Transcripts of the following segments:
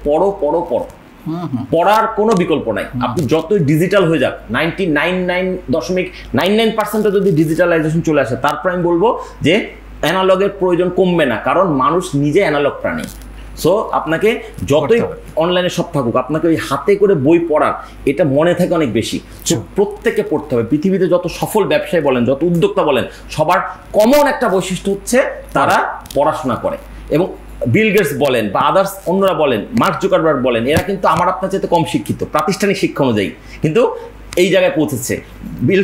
পড়ো পড়ো পড়ো, পড়ার কোনো বিকল্প নাই। আপনি যতই ডিজিটাল হয়ে যাক, 99.99% যদি ডিজিটালাইজেশন চলে আসে, তারপর আমি বলবো যে অ্যানালগের প্রয়োজন কমবে না, কারণ মানুষ নিজে অ্যানালগ প্রাণী। সো আপনাকে যতই অনলাইনে সব থাকুক, আপনাকে ওই হাতে করে বই পড়ার এটা মনে থাকে অনেক বেশি। তো প্রত্যেককে পড়তে হবে। পৃথিবীতে যত সফল ব্যবসায়ী বলেন, যত উদ্যোক্তা বলেন, সবার কমন একটা বৈশিষ্ট্য হচ্ছে তারা পড়াশোনা করে। এবং বিল গেটস বলেন বা আদার্স অন্যরা বলেন, মার্ক জুকারবার্গ বলেন, এরা কিন্তু আমার আপনার চাইতে কম শিক্ষিত প্রাতিষ্ঠানিক শিক্ষা অনুযায়ী, কিন্তু এই জায়গায় পৌঁছেছে। বিল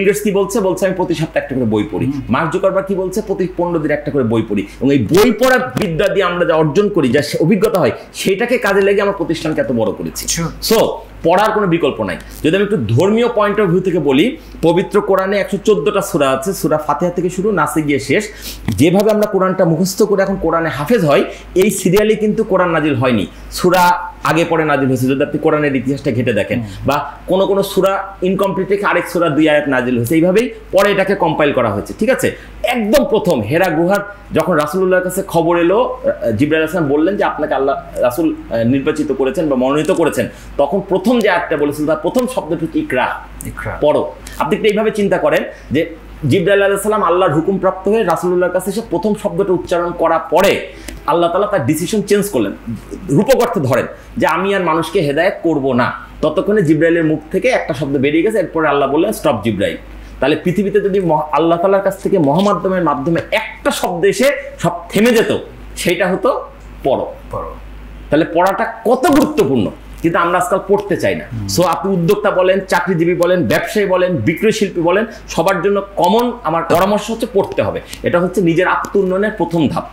গেটস কি বলছে আমি প্রতি সপ্তাহে একটা করে বই পড়ি। মার্ক জুকারবার্গ কি বলছে, প্রতি 15 দিন একটা করে বই পড়ি। এবং এই বই পড়া বিদ্যা দিয়ে আমরা যা অর্জন করি, যা অভিজ্ঞতা হয়, সেটাকে কাজে লেগে আমার প্রতিষ্ঠানকে এত বড় করেছি। সো পড়ার কোনো বিকল্প নাই। যদি আমি একটু ধর্মীয় পয়েন্ট অফ ভিউ থেকে বলি, পবিত্র কোরআনে 114টা সূরা আছে, সূরা ফাতিহা থেকে শুরু, নাসে গিয়ে শেষ। যেভাবে আমরা কোরআনটা মুখস্থ করে এখন কোরআনে হাফেজ হয়, এই সিরিয়ালে কিন্তু কোরআন নাজিল হয়নি। সূরা আগে পরে নাজিল হয়েছে। যদি আপনি কোরআনের ইতিহাসটা ঘেটে দেখেন, বা কোনো সূরা ইনকমপ্লিট রেখে আরেক সূরা 2 আয়াত নাজিল হয়েছে, এইভাবেই পরে এটাকে কম্পাইল করা হয়েছে। ঠিক আছে, একদম প্রথম হেরা গুহার যখন রাসূলুল্লাহর কাছে খবর এলো, জিবরাইল আলাইহিস সালাম বললেন যে আপনাকে আল্লাহ রাসূল নির্বাচিত করেছেন বা মনোনীত করেছেন, তখন প্রথম যে আয়াতটা বলেছিল তার প্রথম শব্দটি ইকরা, পড়ো। আপনি একটু এইভাবে চিন্তা করেন যে জিবরাইল আলাইহিস সালাম আল্লাহর হুকুম প্রাপ্ত হয়ে রাসূলুল্লাহর কাছে এসে প্রথম শব্দটা উচ্চারণ করার পরে আল্লাহ তাআলা তার ডিসিশন চেঞ্জ করলেন। রূপক অর্থে ধরেন যে আমি আর মানুষকে হেদায়েত করব না, ততক্ষণে জিবরাইলের মুখ থেকে একটা শব্দ বেরিয়ে গেছে। এরপরে আল্লাহ বললেন স্টপ জিবরাইল। তাহলে পৃথিবীতে যদি আল্লাহ তাআলার কাছ থেকে মহামাধ্যমের মাধ্যমে একটা শব্দ এসে সব থেমে যেত, সেইটা হতো পড়ো। তাহলে পড়াটা কত গুরুত্বপূর্ণ, কিন্তু আমরা আজকাল পড়তে চাই না। সো আপনি উদ্যোক্তা বলেন, চাকরিজীবী বলেন, ব্যবসায়ী বলেন, বিক্রয় শিল্পী বলেন, সবার জন্য কমন আমার পরামর্শ হচ্ছে পড়তে হবে। এটা হচ্ছে নিজের আত্ম উন্নয়নের প্রথম ধাপ।